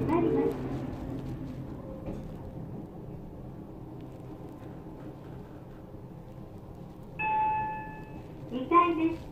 なります。2階です。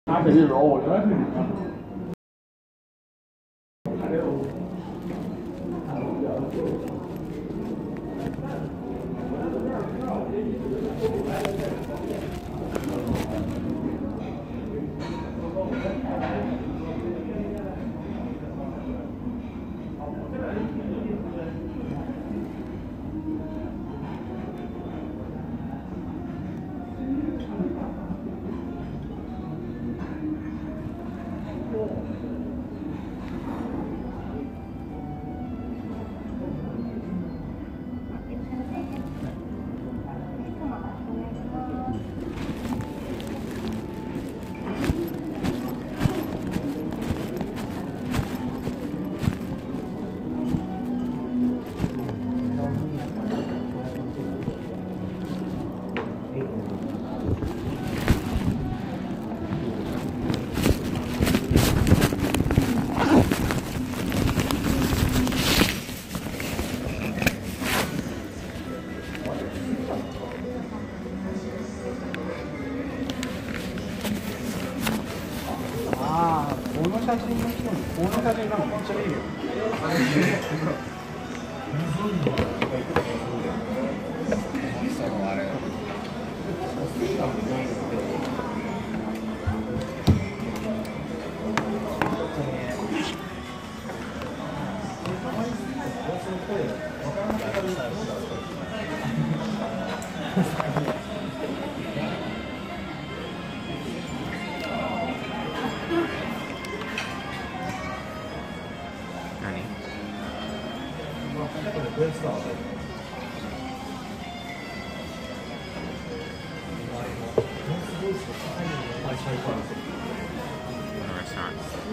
拿起这揉，我原来是你看。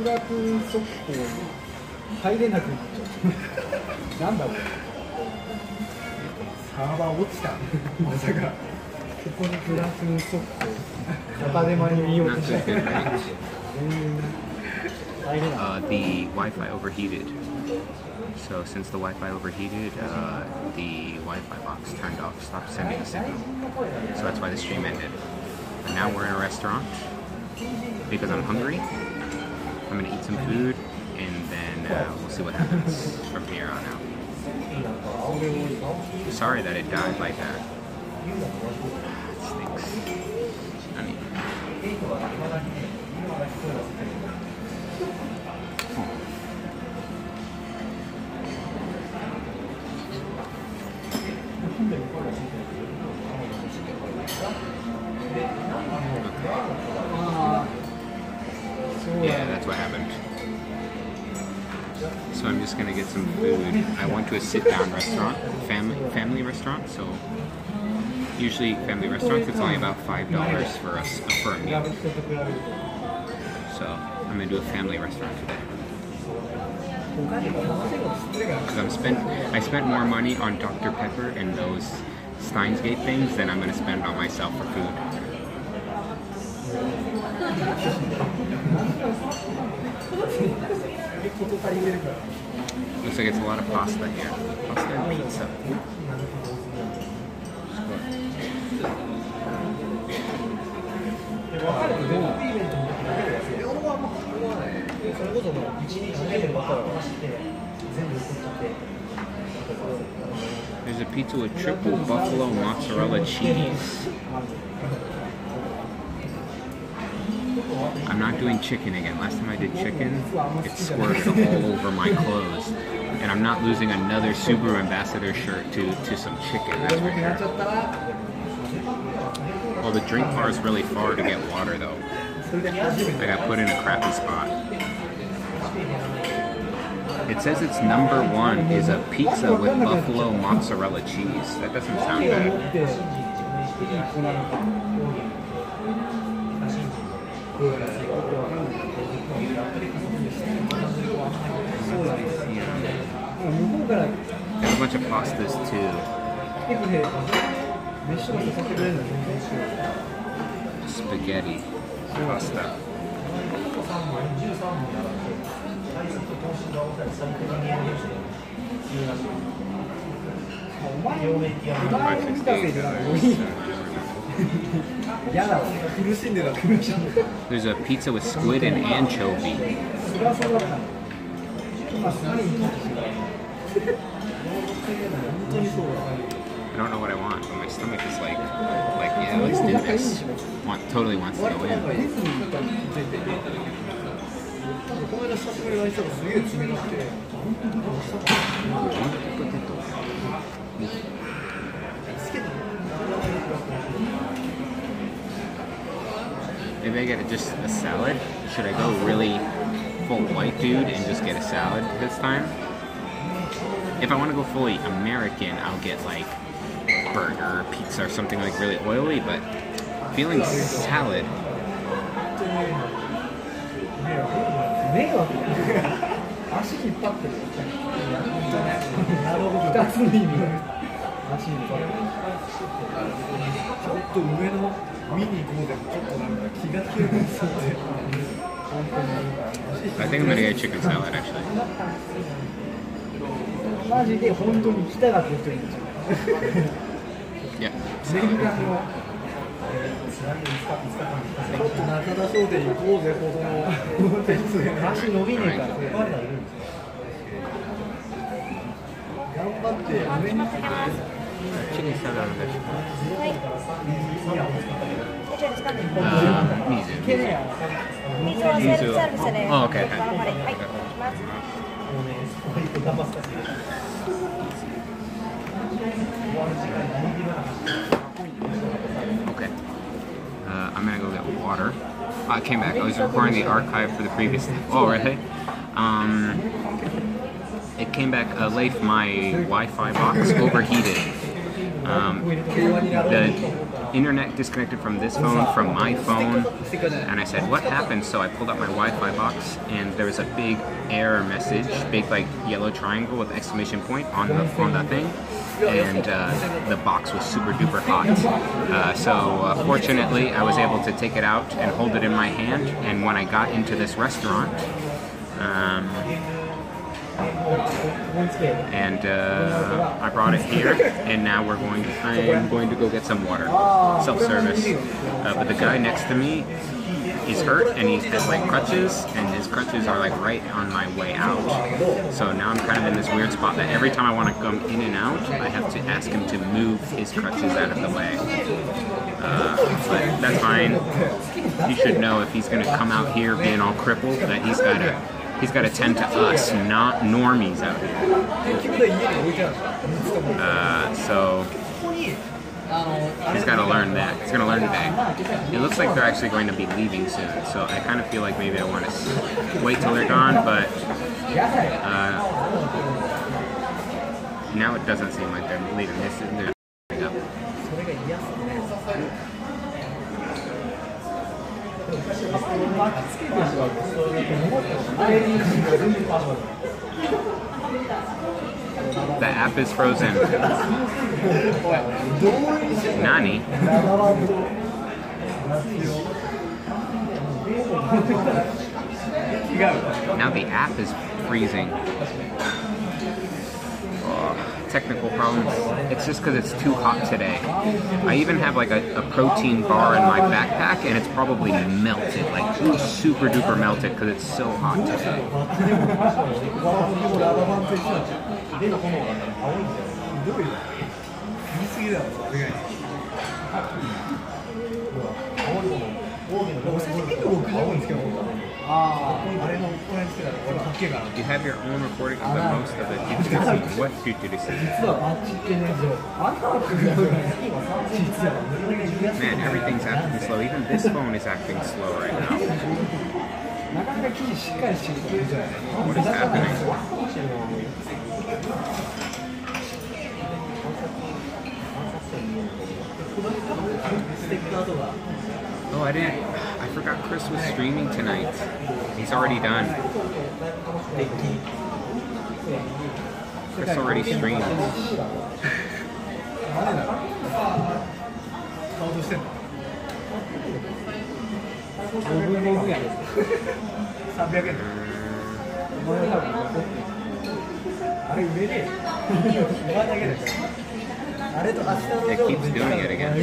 楽速攻に入れなくなっちゃう。なんだろう。サーバー落ちた。まさか。ここにプラス速攻。片手間に見ようとして。全然入れない。The Wi-Fi overheated. So since the Wi-Fi overheated, the Wi-Fi box turned off, stopped sending a signal. So that's why the stream ended. And now we're in a restaurant because I'm hungry. I'm gonna eat some food, and then we'll see what happens from here on out. Sorry that it died like that. It stinks. I mean, yeah, that's what happened. So I'm just gonna get some food. I went to a sit-down restaurant, family restaurant. So usually family restaurants, it's only about $5 for a meal. So I'm gonna do a family restaurant today. Because I spent more money on Dr. Pepper and those Steins things than I'm gonna spend on myself for food. Looks like it's a lot of pasta here. Pasta and pizza. There's a pizza with triple buffalo mozzarella cheese. I'm not doing chicken again. Last time I did chicken, it squirted all over my clothes. And I'm not losing another Subaru Ambassador shirt to some chicken, that's for sure. Well, the drink bar is really far to get water though. I got put in a crappy spot. It says its #1 is a pizza with buffalo mozzarella cheese. That doesn't sound bad. There's a bunch of pastas too. Spaghetti pasta. There's a pizza with squid and anchovy. I don't know what I want, but my stomach is like yeah, let's do this. Totally wants to go in. Maybe I get just a salad? Should I go really full white dude and just get a salad this time? If I want to go fully American, I'll get like burger, pizza, or something like really oily, but feeling salad. I think I'm gonna get chicken salad actually. Yeah. Chicken salad on vegetable. Mizu. Oh, okay. Okay. I'm gonna go get water. I came back. I was recording the archive for the previous. Oh, really? It came back late. My Wi-Fi box overheated. The internet disconnected from this phone, from my phone, and I said, what happened? So I pulled out my Wi-Fi box, and there was a big error message, big like yellow triangle with exclamation point on the thing, and the box was super duper hot. So fortunately, I was able to take it out and hold it in my hand, and when I got into this restaurant, I brought it here, and now I'm going to go get some water, self-service. But the guy next to me is hurt, and he has like crutches, and his crutches are like right on my way out. So now I'm kind of in this weird spot that every time I want to come in and out, I have to ask him to move his crutches out of the way. But that's fine. He should know if he's going to come out here being all crippled that he's got to tend to us, not normies out here. So he's got to learn that. He's going to learn today. It looks like they're actually going to be leaving soon, so I kind of feel like maybe I want to wait till they're gone, but now it doesn't seem like they're leaving. They're up. The app is frozen. Nani? Now the app is freezing. Technical problems. It's just because it's too hot today. I even have like a protein bar in my backpack and it's probably melted, like super duper melted because it's so hot today. You have your own recording of the most of the futurism. What futurism? Man, everything's acting slow. Even this phone is acting slow right now. What is happening? Oh, I forgot Chris was streaming tonight. He's already done. Chris already streamed. It keeps doing it again.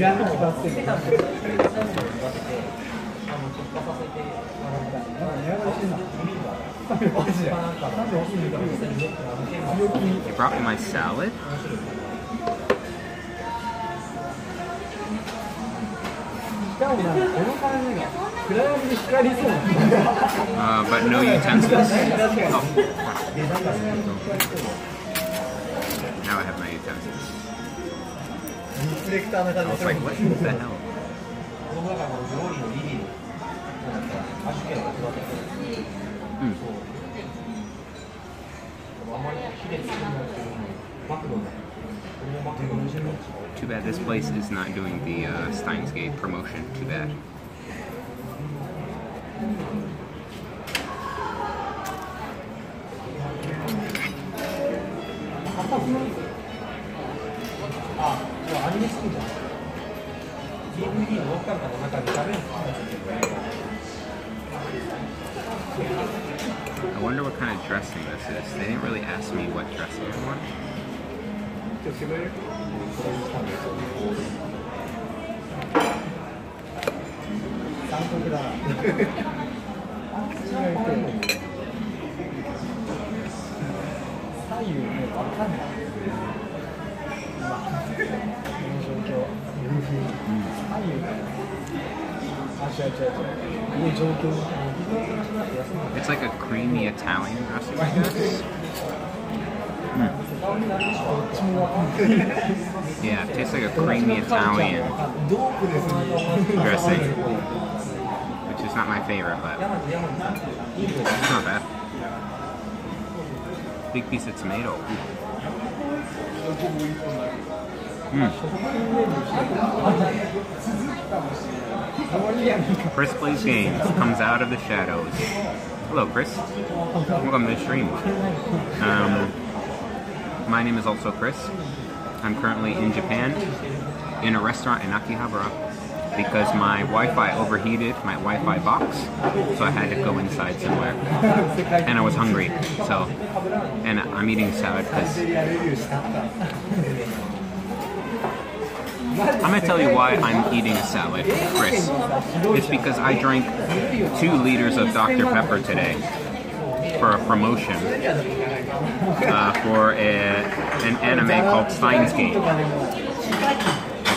You brought me my salad? But no utensils. Oh. Now I have my utensils. I was like, what the hell? Too bad this place is not doing the Steins promotion. Too bad. I wonder what kind of dressing this is. They didn't really ask me what dressing I want. It's like a creamy Italian dressing, I guess. Yeah, it tastes like a creamy Italian dressing, which is not my favorite, but it's not bad. Big piece of tomato. Chris plays games, comes out of the shadows. Hello, Chris. Welcome to the stream. My name is also Chris. I'm currently in Japan, in a restaurant in Akihabara, because my Wi-Fi overheated, my Wi-Fi box, so I had to go inside somewhere. And I was hungry, so, and I'm eating salad because I'm gonna tell you why I'm eating a salad, Chris. It's because I drank 2 liters of Dr. Pepper today for a promotion for an anime called Steins. I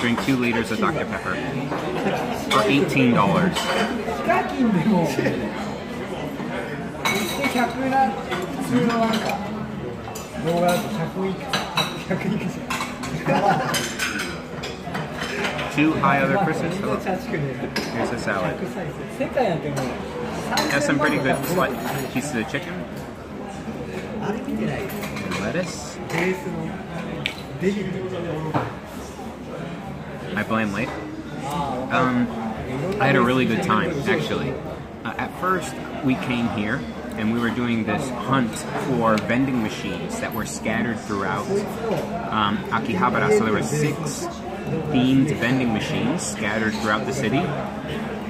drank 2 liters of Dr. Pepper for $18. Two high other Chris's. Hello. Here's a salad. Has some pretty good pieces of chicken. And lettuce. I blame late. I had a really good time, actually. At first, we came here and we were doing this hunt for vending machines that were scattered throughout Akihabara. So there were 6 themed vending machines scattered throughout the city.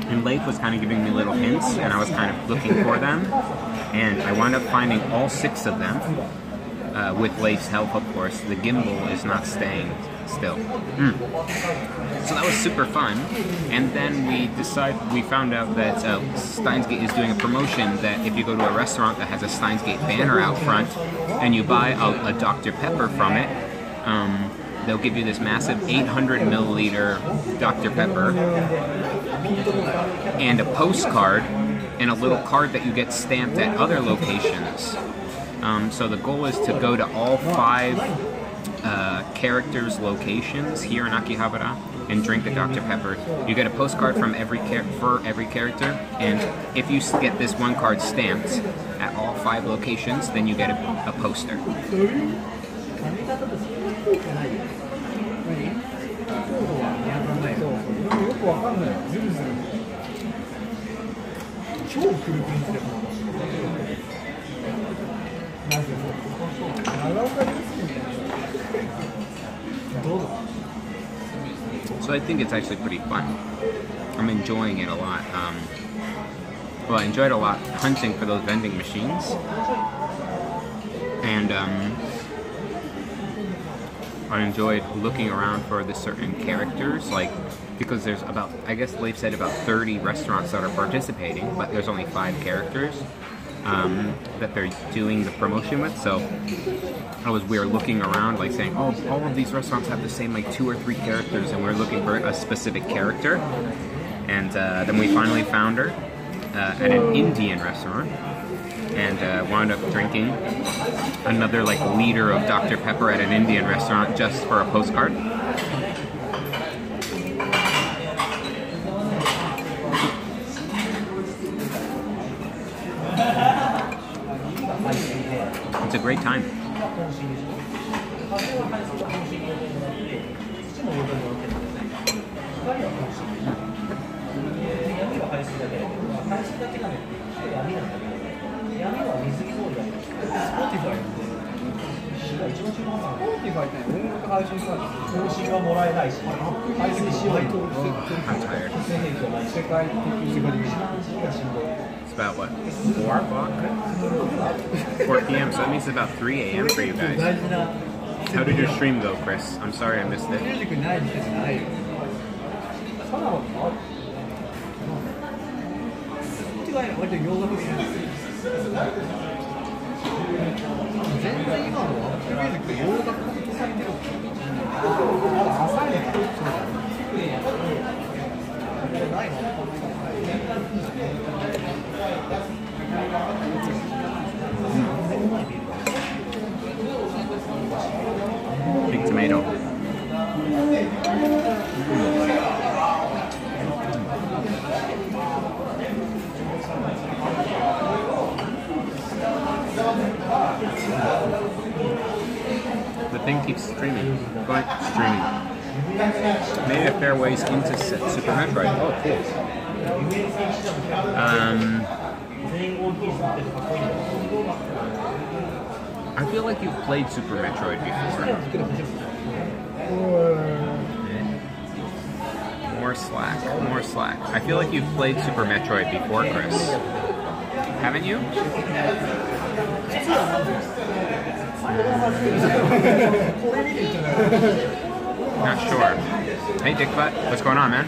And Leif was kind of giving me little hints, and I was kind of looking for them. and I wound up finding all 6 of them, with Leif's help, of course. The gimbal is not staying still. So that was super fun, and then we found out that Steins Gate is doing a promotion that if you go to a restaurant that has a Steins Gate banner out front, and you buy a Dr. Pepper from it, they'll give you this massive 800 milliliter Dr. Pepper, and a postcard, and a little card that you get stamped at other locations. So the goal is to go to all 5 characters' locations here in Akihabara and drink the Dr. Pepper. You get a postcard from every character, and if you get this one card stamped at all 5 locations, then you get a poster. So I think it's actually pretty fun. I'm enjoying it a lot. Well, I enjoyed a lot hunting for those vending machines, and I enjoyed looking around for the certain characters, like, because there's about, I guess Leif said about 30 restaurants that are participating, but there's only 5 characters that they're doing the promotion with. So we were looking around, like saying, oh, all of these restaurants have the same like 2 or 3 characters, and we're looking for a specific character. And then we finally found her at an Indian restaurant, and wound up drinking another like liter of Dr. Pepper at an Indian restaurant just for a postcard. It's a great time. I'm tired. It's about what, 4 o'clock? 4 p.m. So that means it's about 3 a.m. for you guys. How did your stream go, Chris? I'm sorry I missed it. Big tomato. The thing keeps streaming. Going streaming. Made a fair ways into Super Metroid. Oh, cool. I feel like you've played Super Metroid before. More slack, more slack. I feel like you've played Super Metroid before, Chris. Haven't you? Not sure. Hey, Dickbutt, what's going on, man?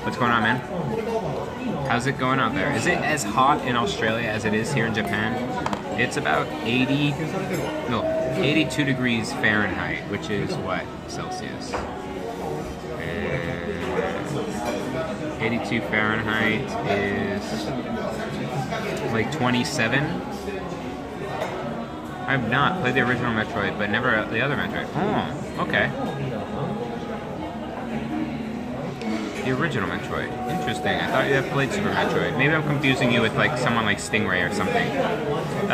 What's going on, man? How's it going out there? Is it as hot in Australia as it is here in Japan? It's about 82 degrees Fahrenheit, which is what, Celsius? 82 Fahrenheit is like 27. I've not played the original Metroid, but never the other Metroid. Oh, okay. The original Metroid. Interesting. I thought you had played Super Metroid. Maybe I'm confusing you with like someone like Stingray or something.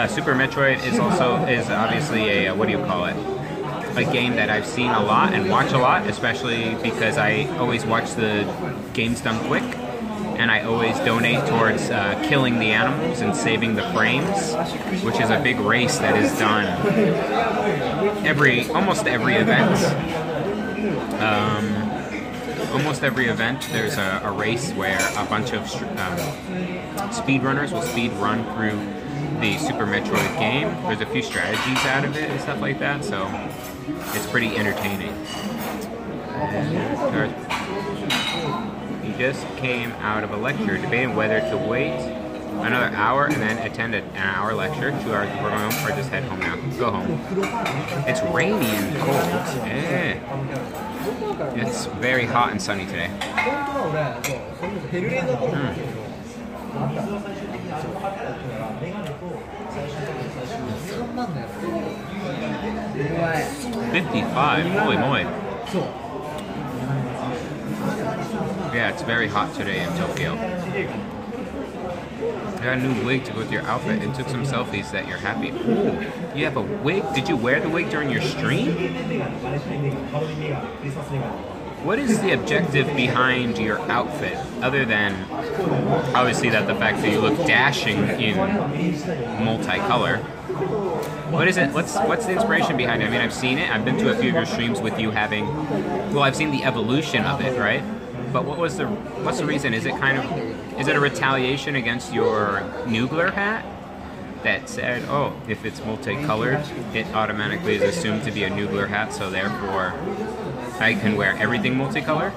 Super Metroid is obviously a what do you call it? A game that I've seen a lot and watch a lot, especially because I always watch the games done quick, and I always donate towards killing the animals and saving the frames, which is a big race that is done almost every event. almost every event there's a race where a bunch of speedrunners will speed run through the Super Metroid game. There's a few strategies out of it and stuff like that, so it's pretty entertaining. He just came out of a lecture debating whether to wait another hour and then attend an hour lecture, 2 hours before going home, or just head home now. Go home. It's rainy and cold. It's very hot and sunny today. $55, holy moly. Yeah, it's very hot today in Tokyo. I got a new wig to go with your outfit and took some selfies that you're happy. Ooh, you have a wig? Did you wear the wig during your stream? What is the objective behind your outfit, other than obviously that the fact that you look dashing in multicolor? What is it? What's the inspiration behind it? I mean, I've seen it. I've been to a few of your streams with you having. Well, I've seen the evolution of it, right? But what's the reason? Is it a retaliation against your Nugler hat that said, oh, if it's multicolored, it automatically is assumed to be a Nugler hat, so therefore I can wear everything multicolored?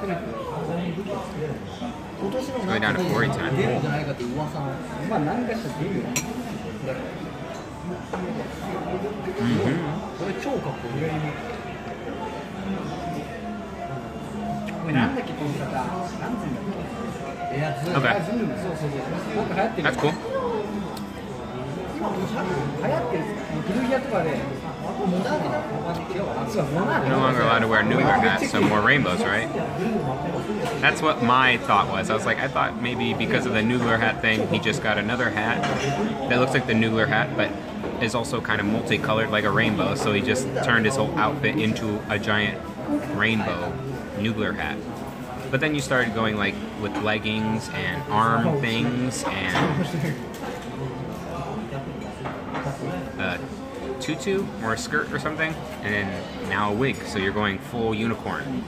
It's going down to 40 time. Okay. That's cool. You're no longer allowed to wear Nugler hats, so more rainbows, right? That's what my thought was. I thought maybe because of the Nugler hat thing, he just got another hat that looks like the Nugler hat, but is also kind of multicolored like a rainbow, so he just turned his whole outfit into a giant rainbow Nugler hat. But then you started going like with leggings and arm things and a tutu or a skirt or something, and then now a wig, so you're going full unicorn.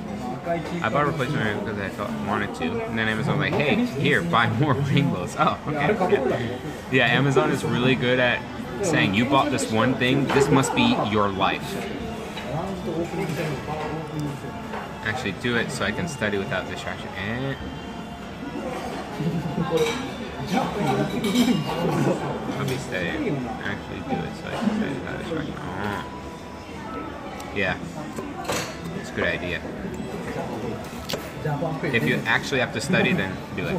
I bought a replacement because I wanted to, and then Amazon was like, hey, here, buy more rainbows. Oh, okay. Yeah, Amazon is really good at saying, you bought this one thing, this must be your life. Actually do it so I can study without distraction. And I'll be studying. Actually do it so I can study without distraction. Oh. Yeah, it's a good idea. If you actually have to study, then do it.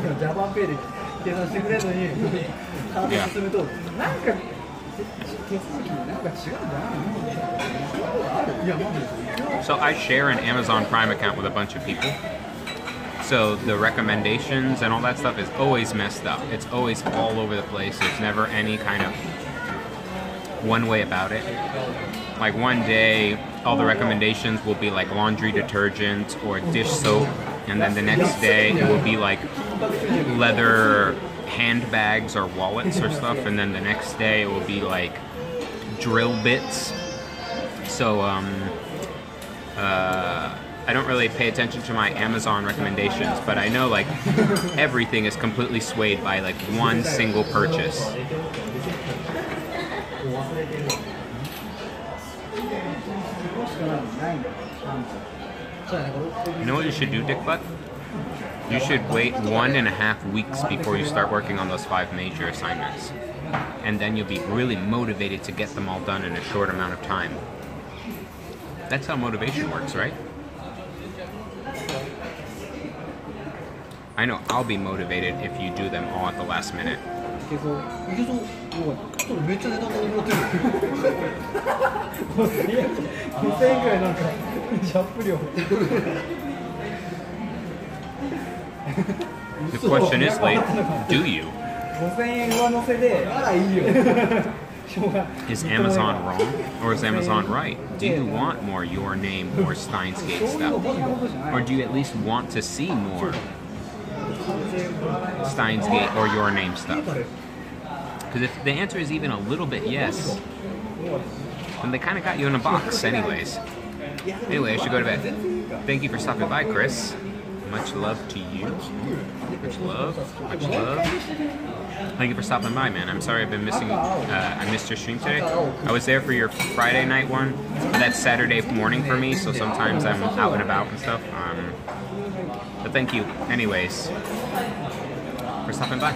Yeah. So I share an Amazon Prime account with a bunch of people. So the recommendations and all that stuff is always messed up. It's always all over the place. There's never any kind of one way about it. Like one day, all the recommendations will be like laundry detergent or dish soap, and then the next day it will be like leather handbags or wallets or stuff, and then the next day it will be like drill bits. So I don't really pay attention to my Amazon recommendations, but I know like everything is completely swayed by like one single purchase. You know what you should do, Dick Butt? You should wait 1.5 weeks before you start working on those 5 major assignments. And then you'll be really motivated to get them all done in a short amount of time. That's how motivation works, right? I know I'll be motivated if you do them all at the last minute. The question is, like, do you? Is Amazon wrong or is Amazon right? Do you want more Your Name or Steins Gate stuff? Or do you at least want to see more Steins Gate or Your Name stuff? Because if the answer is even a little bit yes, then they kind of got you in a box anyways. Anyway, I should go to bed. Thank you for stopping by, Chris. Much love to you. Much love. Much love. Thank you for stopping by, man. I'm sorry I've been missing. I missed your stream today. I was there for your Friday night one. That's Saturday morning for me, so sometimes I'm out and about and stuff. But thank you, anyways, for stopping by.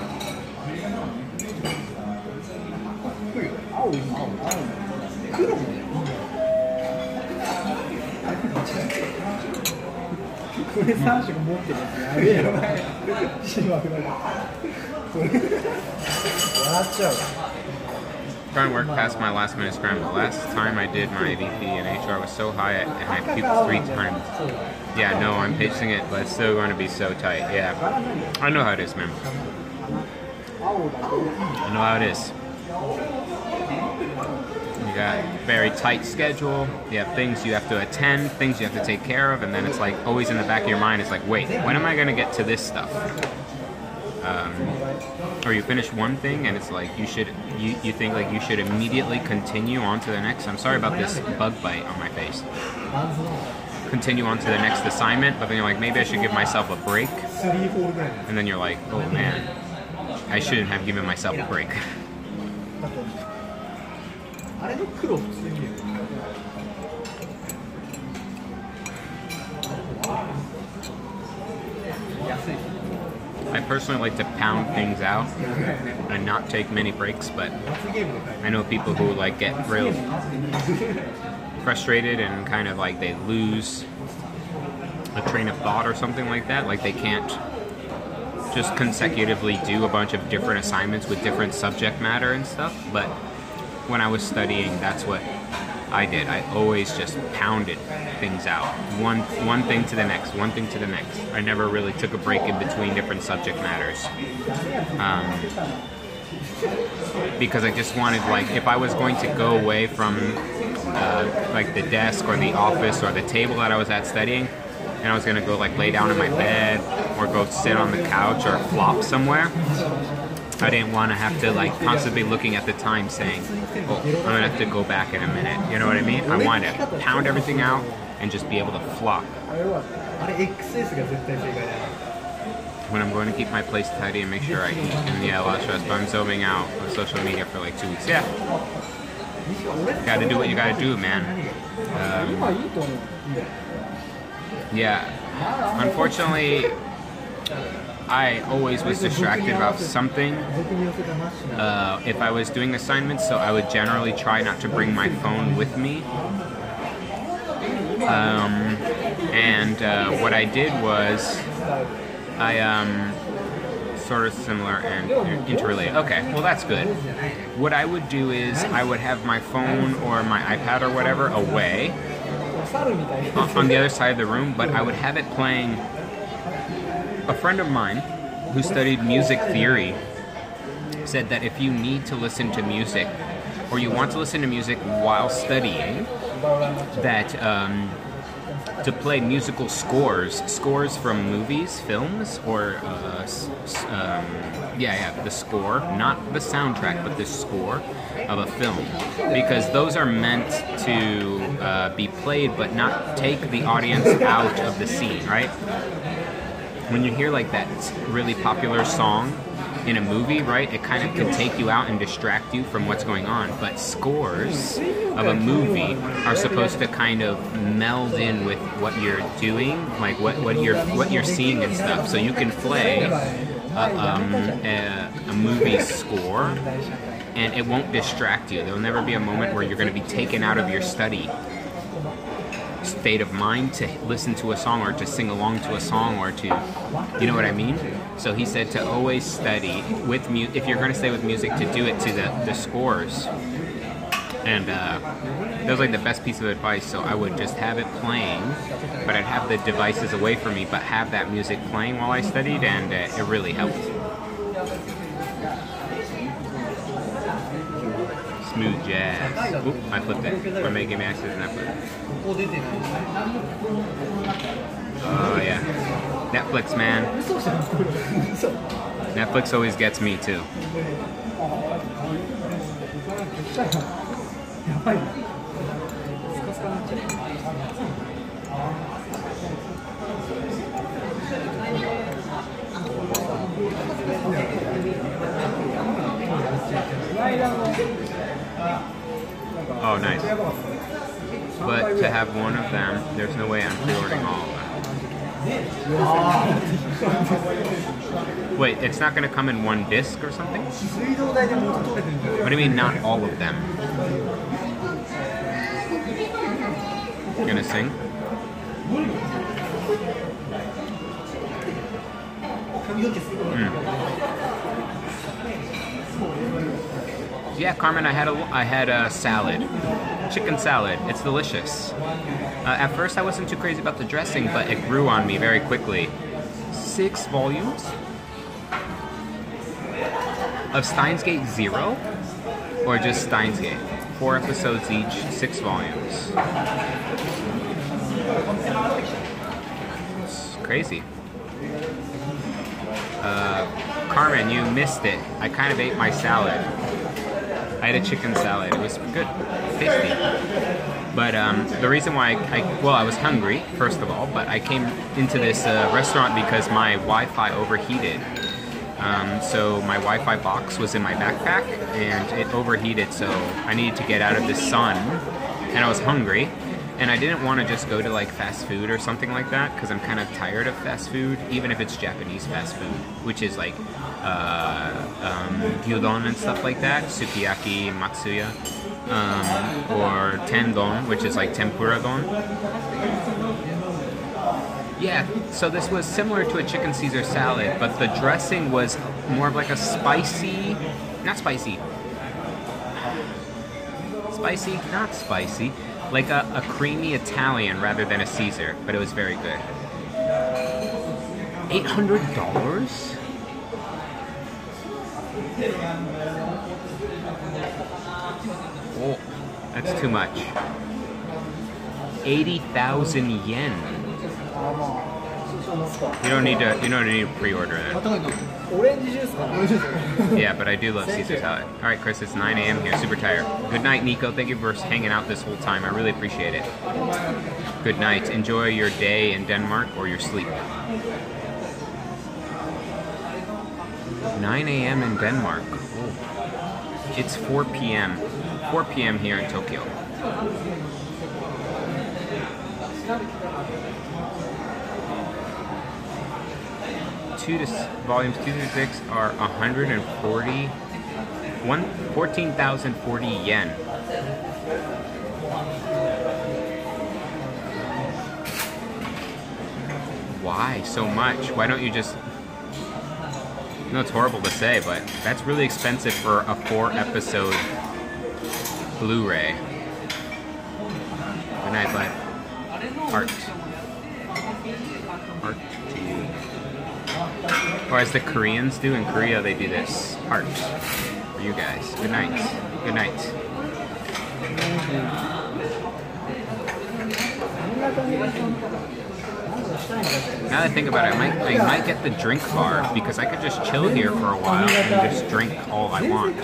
これ3色持ってるやつやべえよ。笑っちゃう。 Trying to work past my last minute scramble. Last time I did my VP and HR was so high and I puked 3 times. Yeah, no, I'm pacing it, but it's still going to be so tight. Yeah, I know how it is, man. I know how it is. You got a very tight schedule. You have things you have to attend, things you have to take care of, and then it's like always in the back of your mind. It's like, wait, when am I going to get to this stuff? Or you finish one thing and it's like you think like you should immediately continue on to the next. I'm sorry about this bug bite on my face. Continue on to the next assignment, but then you're like, maybe I should give myself a break. And then you're like, oh man, I shouldn't have given myself a break. I personally like to pound things out and not take many breaks, but I know people who like get real frustrated and kind of like they lose a train of thought or something like that. Like they can't just consecutively do a bunch of different assignments with different subject matter and stuff. But when I was studying, that's what I did. I always just pounded things out. One thing to the next, one thing to the next. I never really took a break in between different subject matters. Because I just wanted, like, if I was going to go away from like the desk or the office or the table that I was at studying, and I was going to go like lay down in my bed or go sit on the couch or flop somewhere, I didn't want to have to like constantly looking at the time saying, oh, I'm going to have to go back in a minute. You know what I mean? I wanted to pound everything out and just be able to flop. When I'm going to keep my place tidy and make sure I eat. And yeah, a lot of stress, but I'm zooming out of social media for like 2 weeks. Yeah. You gotta do what you gotta do, man. Yeah. Unfortunately, I always was distracted about something if I was doing assignments, so I would generally try not to bring my phone with me. What I did was I sort of similar and interrelated. Okay, well that's good. What I would do is I would have my phone or my iPad or whatever away on the other side of the room, but I would have it playing. A friend of mine who studied music theory said that if you need to listen to music or you want to listen to music while studying, that to play musical scores from movies, films, or the score, not the soundtrack, but the score of a film, because those are meant to be played but not take the audience out of the scene, right? When you hear like that really popular song in a movie, right, it kind of can take you out and distract you from what's going on. But scores of a movie are supposed to kind of meld in with what you're doing, like what you're seeing and stuff. So you can play a movie score, and it won't distract you. There'll never be a moment where you're going to be taken out of your study state of mind to listen to a song or to sing along to a song or to, you know what I mean? So he said to always study with if you're going to stay with music, to do it to the scores. And that was like the best piece of advice. So I would just have it playing, but I'd have the devices away from me, but have that music playing while I studied, and it really helped. Smooth jazz. Oop, I flipped it. Or may give me access and I flipped it. Oh yeah. Netflix, man. Netflix always gets me too. Oh, nice. But to have one of them, there's no way I'm pre-ordering all of them. Wait, it's not going to come in one disc or something? What do you mean, not all of them? You gonna sing? Yeah, Carmen, I had a salad, chicken salad. It's delicious. At first, I wasn't too crazy about the dressing, but it grew on me very quickly. 6 volumes of Steins Gate 0, or just Steins Gate? 4 episodes each, 6 volumes. It's crazy. Carmen, you missed it. I kind of ate my salad. I had a chicken salad. It was good. 50. But the reason why I was hungry, first of all, but I came into this restaurant because my Wi-Fi overheated. So my Wi-Fi box was in my backpack and it overheated, so I needed to get out of the sun, and I was hungry. And I didn't want to just go to like fast food or something like that, because I'm kind of tired of fast food, even if it's Japanese fast food, which is like gyudon and stuff like that, sukiyaki, matsuya, or tendon, which is like tempura don. Yeah, so this was similar to a chicken Caesar salad, but the dressing was more of like a spicy, not spicy, like a creamy Italian rather than a Caesar, but it was very good. $800? Oh, that's too much. 80,000 yen. You don't need to pre-order that. Yeah, but I do love Caesar salad. Alright, Chris, it's 9 a.m. here, super tired. Good night, Nico. Thank you for hanging out this whole time. I really appreciate it. Good night. Enjoy your day in Denmark or your sleep. 9 a.m. in Denmark. Oh. It's 4 p.m. 4 p.m. here in Tokyo. Volumes 2 through 6 are 14,040 yen. Why so much? Why don't you just... No, it's horrible to say, but that's really expensive for a 4-episode Blu-ray. Good night, bud. Heart. Heart to you. Or as the Koreans do in Korea, they do this. Heart. For you guys. Good night. Good night. Now that I think about it, I might get the drink bar, because I could just chill here for a while and just drink all I want.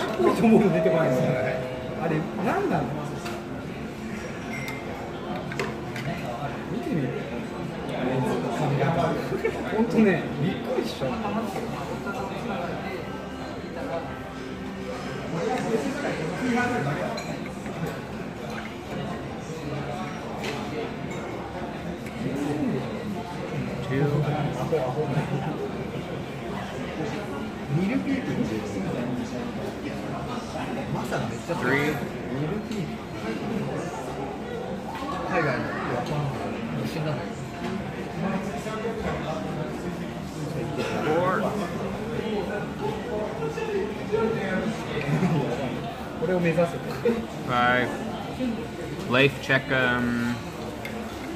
Three. 4. Five. Leif, check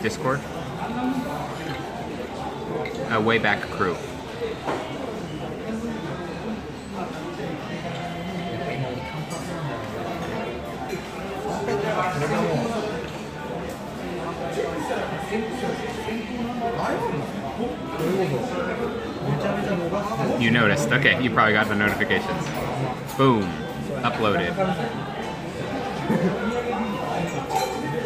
Discord. Way back crew. You noticed. Okay, you probably got the notifications. Boom. Uploaded.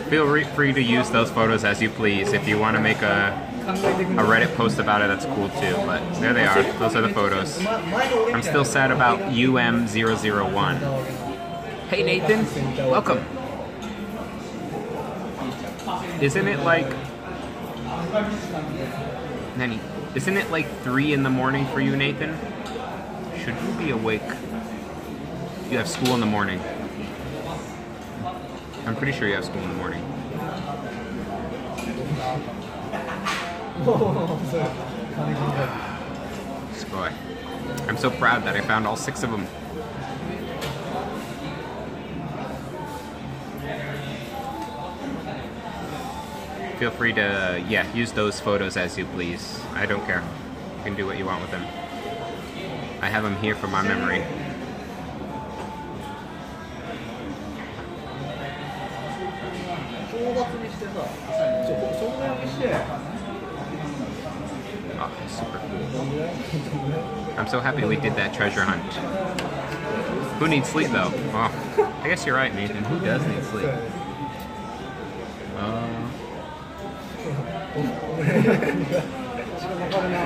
Feel free to use those photos as you please. If you want to make a Reddit post about it, that's cool too. But there they are. Those are the photos. I'm still sad about UM001. Hey Nathan, welcome. Isn't it like... Nanny, isn't it like 3 in the morning for you, Nathan? Should you be awake? You have school in the morning. I'm pretty sure you have school in the morning. Boy, I'm so proud that I found all 6 of them. Feel free to, yeah, use those photos as you please. I don't care. You can do what you want with them. I have them here for my memory. Oh, super cool. I'm so happy we did that treasure hunt. Who needs sleep though? Oh, I guess you're right, Nathan. Who does need sleep?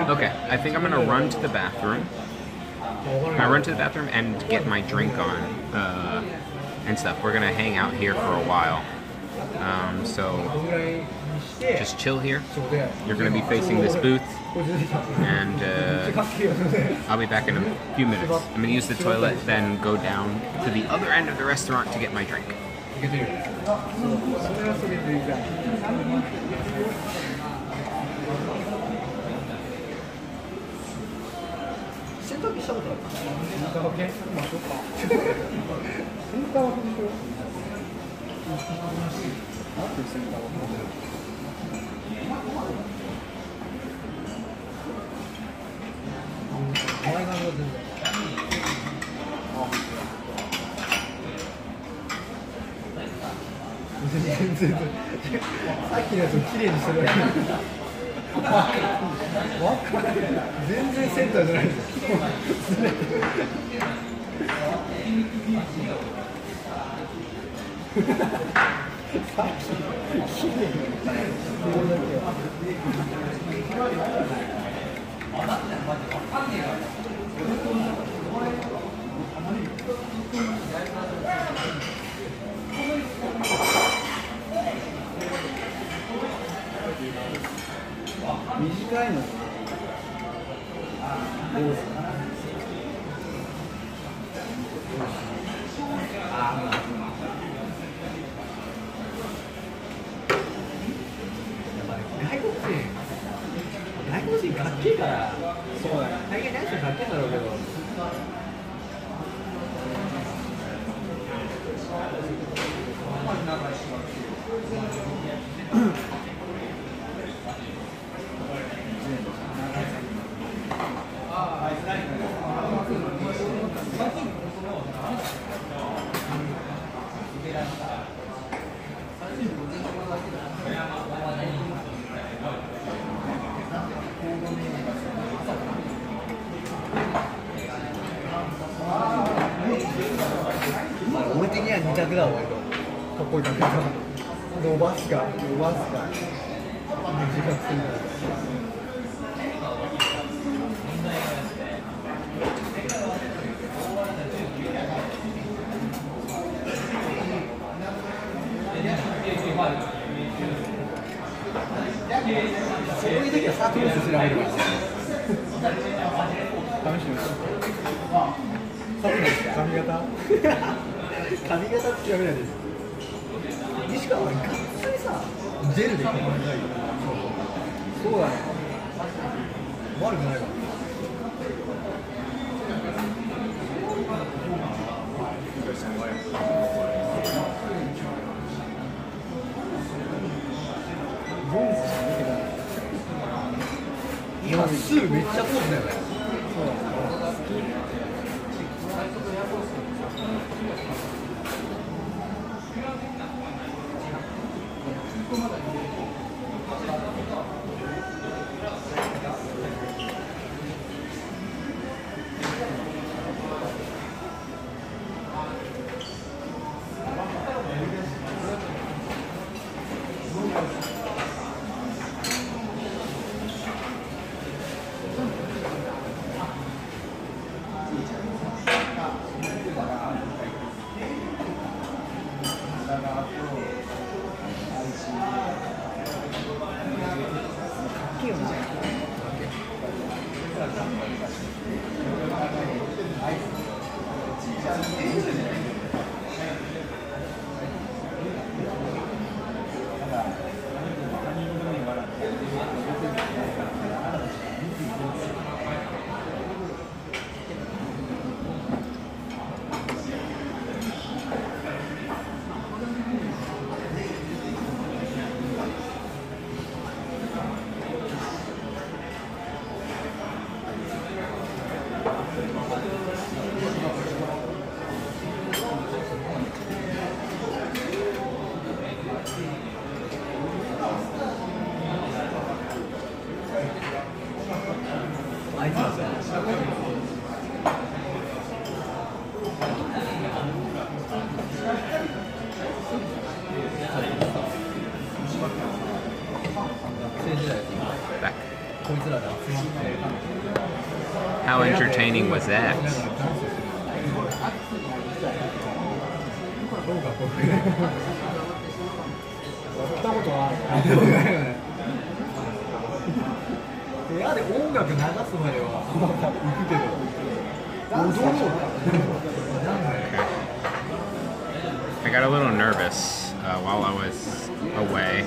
Okay, I think I'm gonna run to the bathroom. I run to the bathroom and get my drink on and stuff. We're gonna hang out here for a while. So just chill here. You're gonna be facing this booth, and I'll be back in a few minutes. I'm gonna use the toilet, then go down to the other end of the restaurant to get my drink. Back. How entertaining was that? ったことはある。部屋で音楽流すまでは行くけど、踊ろうか。I got a little nervous while I was away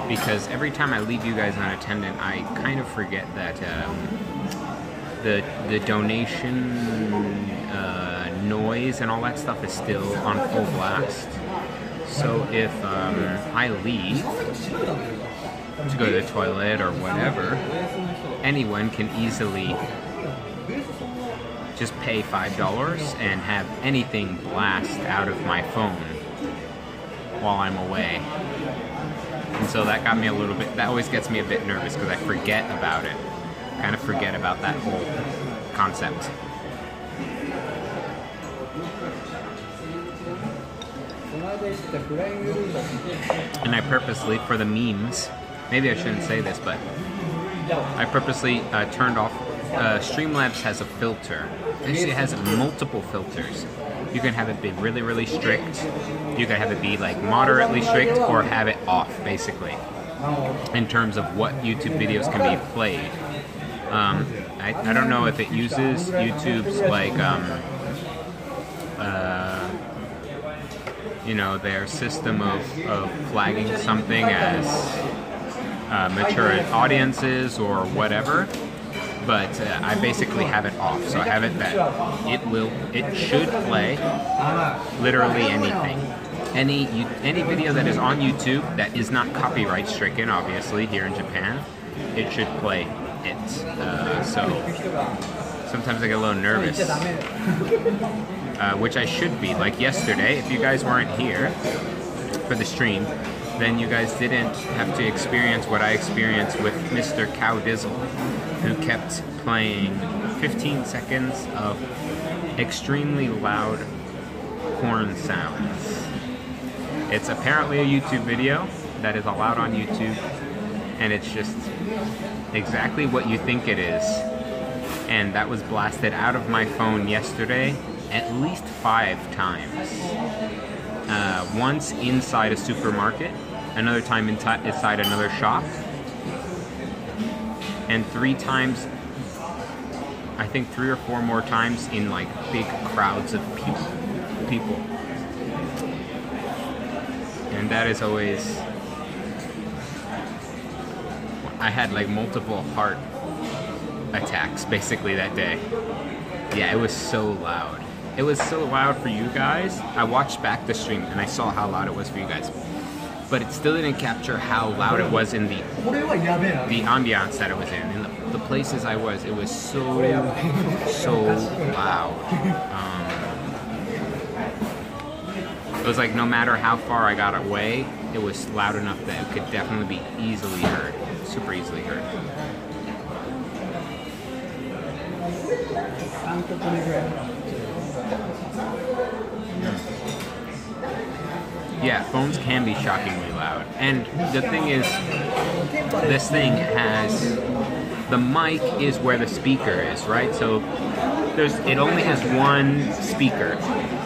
because every time I leave you guys unattended, I kind of forget that the donation noise and all that stuff is still on full blast. So if I leave to go to the toilet or whatever, anyone can easily just pay $5 and have anything blast out of my phone while I'm away. And so that got me a little bit, that always gets me a bit nervous because I forget about it. Kind of forget about that whole concept. And I purposely, for the memes, maybe I shouldn't say this, but I purposely turned off, Streamlabs has a filter. Actually, it has multiple filters. You can have it be really, really strict. You can have it be like moderately strict or have it off, basically, in terms of what YouTube videos can be played. I don't know if it uses YouTube's like, you know, their system of flagging something as mature audiences or whatever. But I basically have it off, so I have it that it should play literally anything. Any video that is on YouTube that is not copyright stricken, obviously, here in Japan, it should play it. So sometimes I get a little nervous, which I should be. Like yesterday, if you guys weren't here for the stream, then you guys didn't have to experience what I experienced with Mr. Cow Dizzle, who kept playing 15 seconds of extremely loud horn sounds. It's apparently a YouTube video that is allowed on YouTube, and it's just exactly what you think it is. And that was blasted out of my phone yesterday at least 5 times. Once inside a supermarket, another time inside another shop, and 3 times, I think 3 or 4 more times in like big crowds of people. And that is always, I had like multiple heart attacks basically that day. Yeah, it was so loud. It was so loud for you guys. I watched back the stream and I saw how loud it was for you guys. But it still didn't capture how loud it was in the ambiance that it was in the places I was. It was so loud. It was like no matter how far I got away, it was loud enough that it could definitely be easily heard, super easily heard. Yeah, phones can be shockingly loud. And the thing is, this thing has, the mic is where the speaker is, right? So it only has one speaker,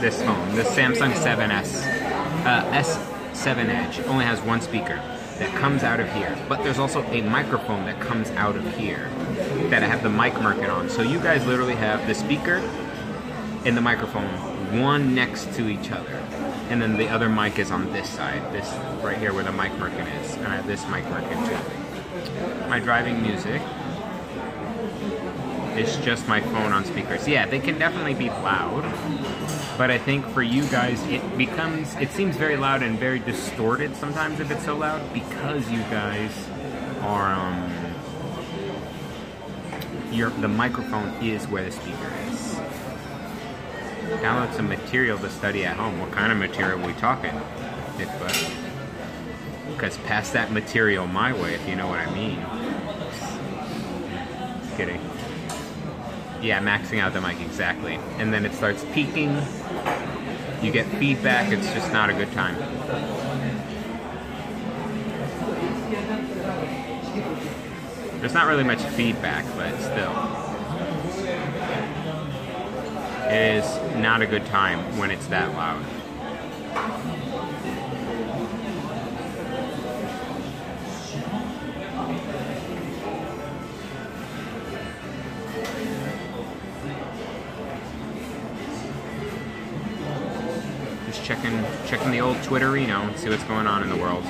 this phone, the Samsung 7S, S7 Edge, only has one speaker that comes out of here. But there's also a microphone that comes out of here that I have the mic market on. So you guys literally have the speaker, and the microphone, one next to each other. And then the other mic is on this side, this right here where the mic merkin is. And I have this mic merkin too. My driving music is just my phone on speakers. Yeah, they can definitely be loud, but I think for you guys, it seems very loud and very distorted sometimes if it's so loud, because you guys are, the microphone is where the speaker is. Download some material to study at home. What kind of material are we talking? Because pass that material my way, if you know what I mean. Just kidding. Yeah, maxing out the mic, exactly. And then it starts peaking. You get feedback. It's just not a good time. There's not really much feedback, but still. It is not a good time when it's that loud. Just checking the old Twitterino and see what's going on in the world.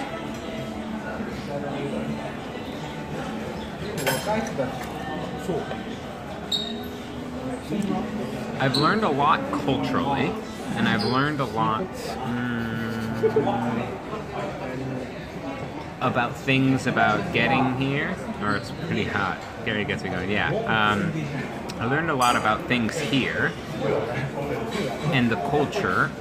I've learned a lot culturally, and I've learned a lot about things about getting here. Or it's pretty hot. Gary gets me going. Yeah. I learned a lot about things here and the culture.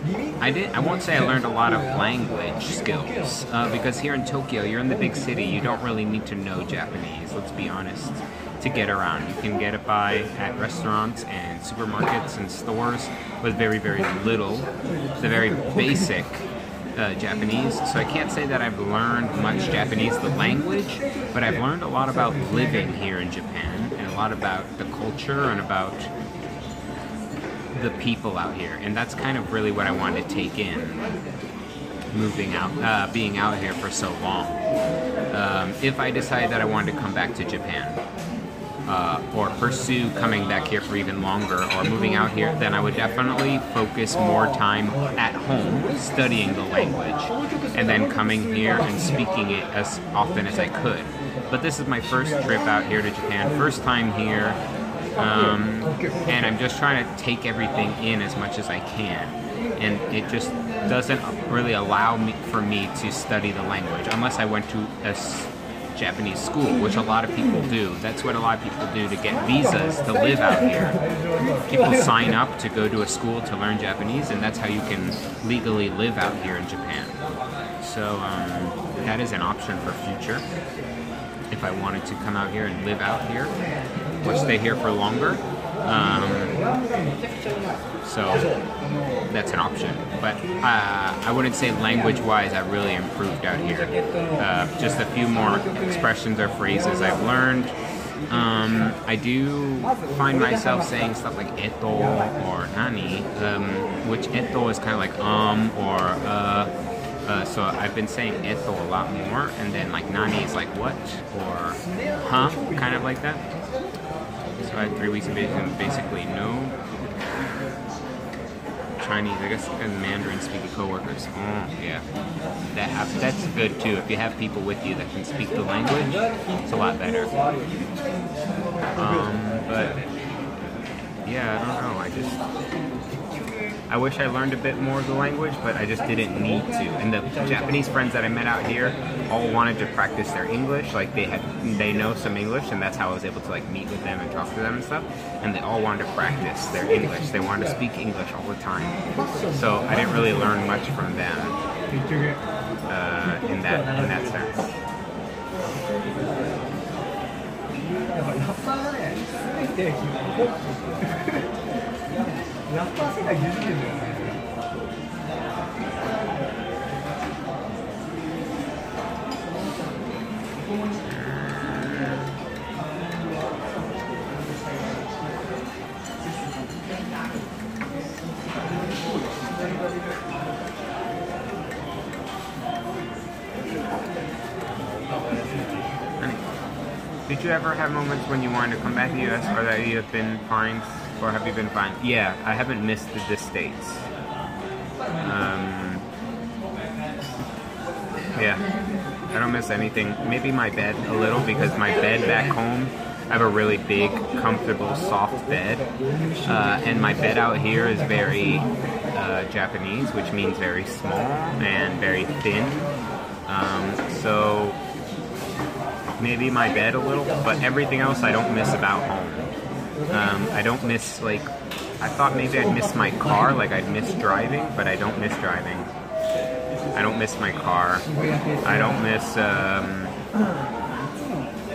I won't say I learned a lot of language skills, because here in Tokyo, you're in the big city, you don't really need to know Japanese, let's be honest, to get around. You can get it by at restaurants and supermarkets and stores with very, very little, the very basic Japanese. So I can't say that I've learned much Japanese, the language, but I've learned a lot about living here in Japan, and a lot about the culture and about the people out here. And that's kind of really what I wanted to take in, moving out, being out here for so long. If I decide that I wanted to come back to Japan, or pursue coming back here for even longer, or moving out here, then I would definitely focus more time at home studying the language, and then coming here and speaking it as often as I could. But this is my first trip out here to Japan, first time here, and I'm just trying to take everything in as much as I can, and it just doesn't really allow for me to study the language unless I went to a Japanese school, which a lot of people do. That's what a lot of people do to get visas to live out here. People sign up to go to a school to learn Japanese, and that's how you can legally live out here in Japan. So that is an option for future. If I wanted to come out here and live out here, or stay here for longer. So that's an option. But I wouldn't say language-wise I really improved out here. Just a few more expressions or phrases I've learned. I do find myself saying stuff like eto or nani, which eto is kind of like or so I've been saying eto a lot more, and then like nani is like what, or huh, kind of like that. So I had 3 weeks of basically no Chinese, I guess, and Mandarin speaking coworkers. Oh yeah, that's good too. If you have people with you that can speak the language, it's a lot better. But yeah, I don't know. I wish I learned a bit more of the language, but I just didn't need to. And the Japanese friends that I met out here all wanted to practice their English. Like they know some English, and that's how I was able to like meet with them and talk to them and stuff. And they all wanted to practice their English. They wanted to speak English all the time. So I didn't really learn much from them in that sense. Did you ever have moments when you wanted to come back to the US, or that you have been fine Or have you been fine? Yeah, I haven't missed the States. Yeah, I don't miss anything. Maybe my bed a little, because my bed back home, I have a really big, comfortable, soft bed. And my bed out here is very Japanese, which means very small and very thin. So maybe my bed a little, but everything else I don't miss about home. I don't miss, like, I thought maybe I'd miss my car, like I'd miss driving, but I don't miss driving. I don't miss my car. I don't miss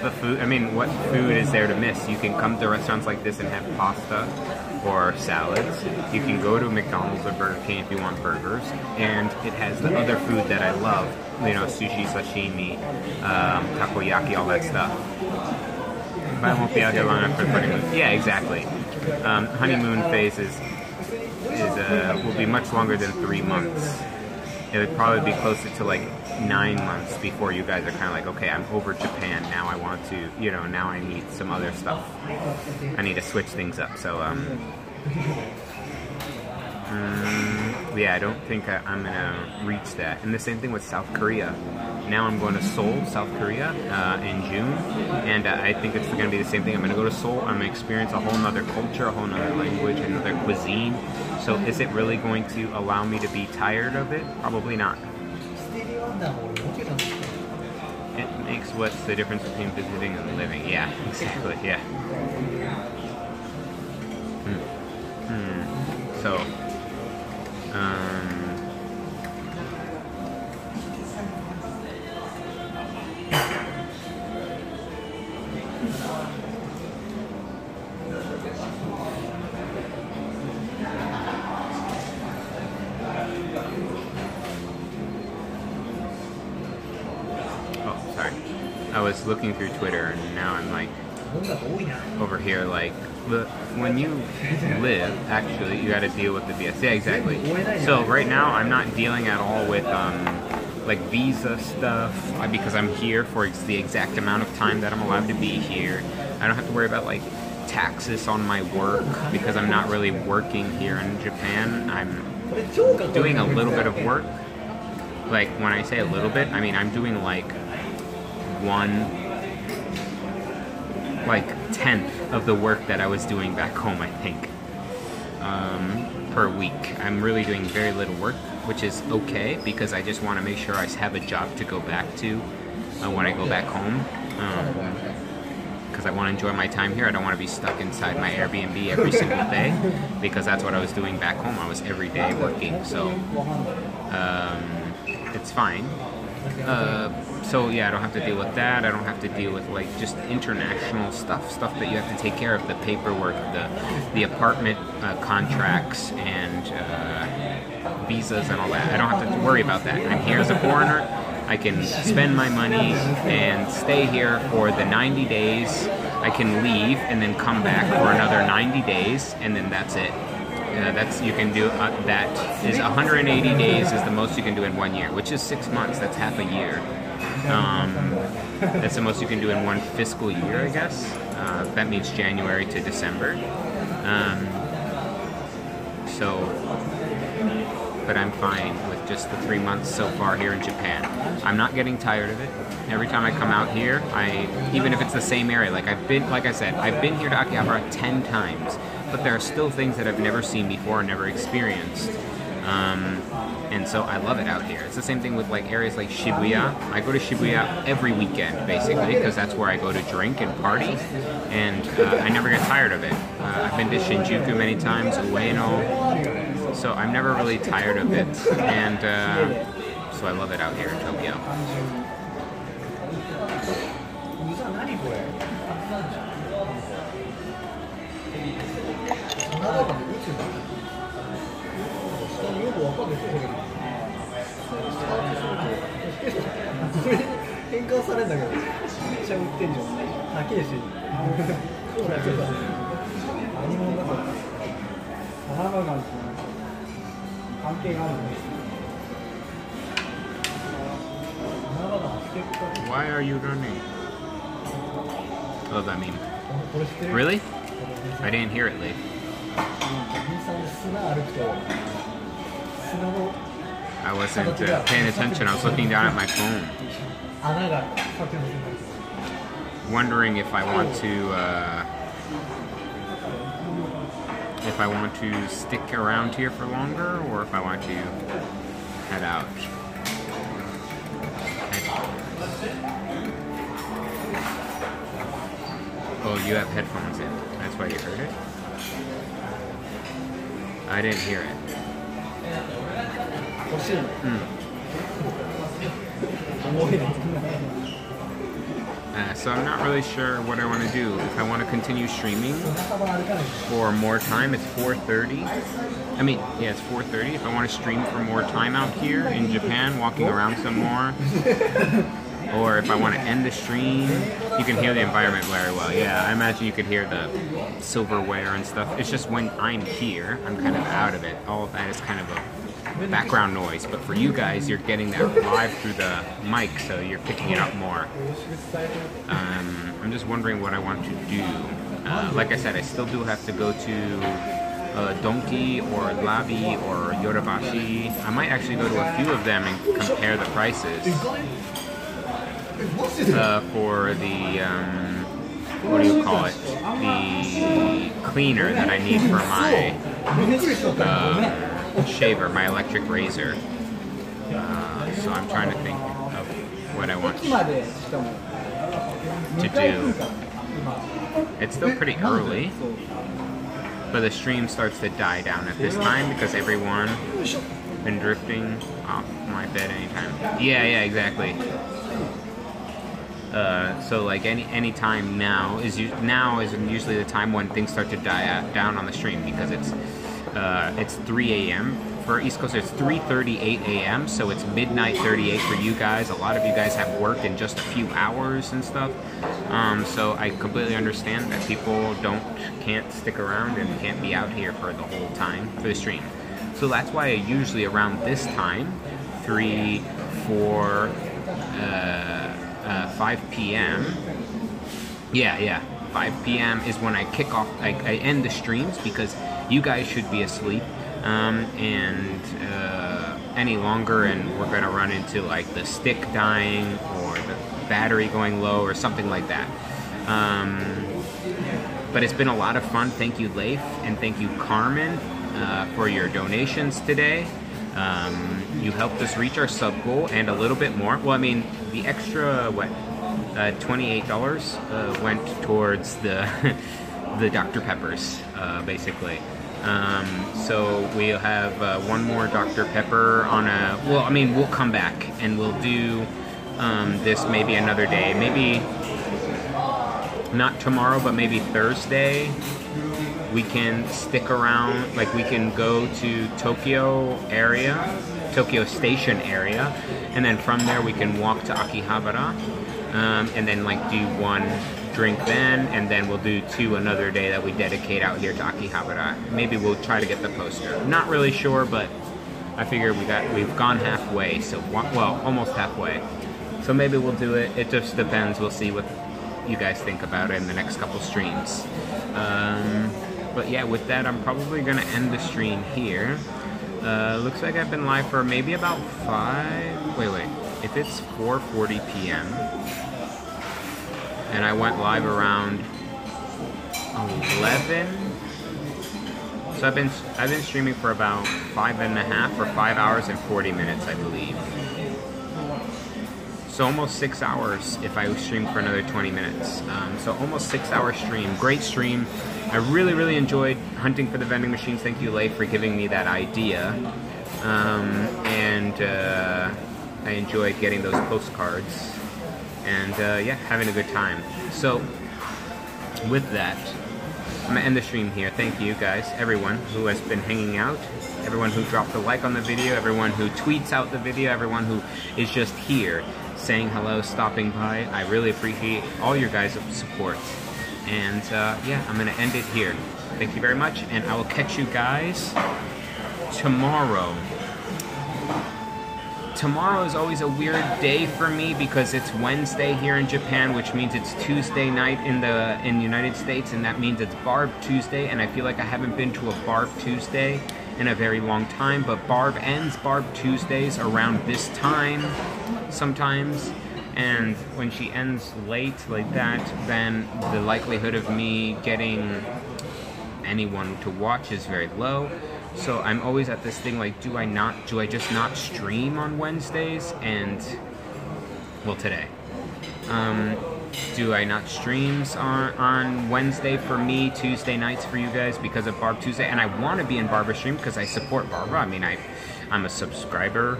the food. I mean, what food is there to miss? You can come to restaurants like this and have pasta or salads. You can go to McDonald's or Burger King if you want burgers. And it has the other food that I love. You know, sushi, sashimi, takoyaki, all that stuff. But I won't be out here long enough for honeymoon. Yeah, exactly. Honeymoon phase will be much longer than 3 months. It would probably be closer to like 9 months before you guys are kind of like, okay, I'm over Japan now. I want to, you know, now I need some other stuff. I need to switch things up. So, yeah, I don't think I'm gonna reach that. And the same thing with South Korea. Now I'm going to Seoul, South Korea, in June, and I think it's going to be the same thing. I'm going to go to Seoul. I'm going to experience a whole nother culture, a whole nother language, another cuisine. So is it really going to allow me to be tired of it? Probably not. It makes what's the difference between visiting and living? Yeah, exactly, yeah. So, I was looking through Twitter and now I'm like over here, like, when you live, actually, you got to deal with the BS. Yeah, exactly. So right now I'm not dealing at all with like visa stuff because I'm here for the exact amount of time that I'm allowed to be here. I don't have to worry about like taxes on my work because I'm not really working here in Japan. I'm doing a little bit of work. Like, when I say a little bit, I mean I'm doing like 1/10 of the work that I was doing back home, I think, per week. I'm really doing very little work, which is okay because I just want to make sure I have a job to go back to when I go back home, because I want to enjoy my time here. I don't want to be stuck inside my Airbnb every single day, because that's what I was doing back home. I was every day working, so it's fine. So yeah, I don't have to deal with that. I don't have to deal with like just international stuff that you have to take care of, the paperwork, the apartment contracts and visas and all that. I don't have to worry about that. I'm here as a foreigner. I can spend my money and stay here for the 90 days. I can leave and then come back for another 90 days, and then that's it. That's you can do. That is 180 days is the most you can do in 1 year, which is 6 months. That's half a year. That's the most you can do in one fiscal year, I guess. That means January to December. But I'm fine with just the 3 months so far here in Japan. I'm not getting tired of it. Every time I come out here, even if it's the same area, like I said, I've been here to Akihabara 10 times, but there are still things that I've never seen before and never experienced. And so I love it out here. It's the same thing with like areas like Shibuya. I go to Shibuya every weekend, basically, because that's where I go to drink and party, and I never get tired of it. I've been to Shinjuku many times, Ueno, so I'm never really tired of it, and so I love it out here in Tokyo. Why are you running? What does that mean? Really? I didn't hear it, Lee. I wasn't paying attention. I was looking down at my phone, wondering if I want to stick around here for longer, or if I want to head out. Oh, you have headphones in. That's why you heard it? I didn't hear it. So I'm not really sure what I want to do. If I want to continue streaming for more time, it's 4:30. I mean, yeah, it's 4:30. If I want to stream for more time out here in Japan, walking around some more, or if I want to end the stream, you can hear the environment very well. Yeah, I imagine you could hear the silverware and stuff. It's just when I'm here, I'm kind of out of it. All of that is kind of a background noise, but for you guys, you're getting that live through the mic, so you're picking it up more. I'm just wondering what I want to do. Like I said, I still do have to go to Donki or Labi or Yodobashi. I might actually go to a few of them and compare the prices for the what do you call it? The cleaner that I need for my shaver, my electric razor. So I'm trying to think of what I want to do. It's still pretty early, but the stream starts to die down at this time because everyone been drifting off my bed anytime. Yeah, exactly. So like any time now is usually the time when things start to die down on the stream, because it's 3 a.m. For East Coast. It's 3:38 a.m. so it's midnight 38 for you guys. A lot of you guys have worked in just a few hours and stuff. So I completely understand that people can't stick around and can't be out here for the whole time for the stream. So that's why I usually around this time, 3, 4, 5 p.m. Yeah, 5 p.m. is when I kick off. I end the streams because you guys should be asleep. Any longer and we're gonna run into like the stick dying or the battery going low or something like that. But it's been a lot of fun. Thank you, Leif, and thank you, Carmen, for your donations today. You helped us reach our sub goal and a little bit more. Well, I mean, the extra $28 went towards the the Dr. Peppers, basically. So we'll have one more Dr. Pepper on a... Well, I mean, we'll come back and we'll do this maybe another day. Maybe not tomorrow, but maybe Thursday. We can stick around, like we can go to Tokyo Station area, and then from there we can walk to Akihabara, and then like do one drink then, and then we'll do 2 another day that we dedicate out here to Akihabara. Maybe we'll try to get the poster. Not really sure, but I figure we've gone halfway, so well, almost halfway. So maybe we'll do it. It just depends. We'll see what you guys think about it in the next couple streams. But yeah, with that, I'm probably gonna end the stream here. Looks like I've been live for maybe about 5. Wait. If it's 4:40 p.m. and I went live around 11, so I've been streaming for about 5.5 or 5 hours and 40 minutes, I believe. So almost 6 hours if I stream for another 20 minutes. So almost 6 hour stream. Great stream. I really enjoyed hunting for the vending machines. Thank you, Leif, for giving me that idea. I enjoyed getting those postcards. And yeah, having a good time. So with that, I'm gonna end the stream here. Thank you guys, everyone who has been hanging out, everyone who dropped a like on the video, everyone who tweets out the video, everyone who is just here saying hello, stopping by. I really appreciate all your guys' support. And yeah, I'm gonna end it here. Thank you very much, and I will catch you guys tomorrow. tomorrow is always a weird day for me because it's Wednesday here in Japan, which means it's Tuesday night in the United States, and that means it's Barb Tuesday, and I feel like I haven't been to a Barb Tuesday in a very long time, but Barb ends Barb Tuesdays around this time sometimes, and when she ends late like that, then the likelihood of me getting anyone to watch is very low. So I'm always at this thing like, do I just not stream on Wednesdays? And well, today do I not streams on Wednesday for me, Tuesday nights for you guys because of Barb Tuesday? And I want to be in Barbara's stream because I support Barbara. I mean, I'm a subscriber,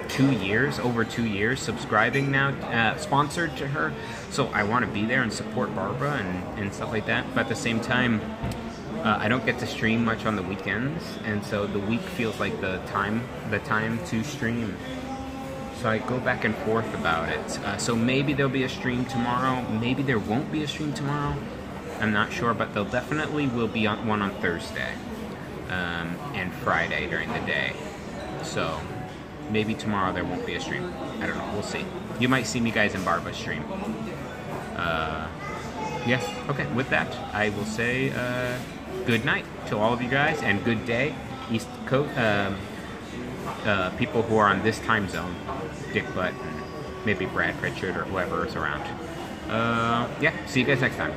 2 years, over 2 years subscribing now, sponsored to her. So I want to be there and support Barbara and stuff like that. But at the same time, I don't get to stream much on the weekends, and so the week feels like the time to stream. So I go back and forth about it. So maybe there'll be a stream tomorrow. Maybe there won't be a stream tomorrow. I'm not sure, but there definitely will be one on Thursday and Friday during the day. So maybe tomorrow there won't be a stream. I don't know. We'll see. You might see me guys in Barbara's stream. Yes. Okay. With that, I will say good night to all of you guys, and good day, East Coast people who are on this time zone, Dick Butt, and maybe Brad Pritchard or whoever is around. Yeah, see you guys next time.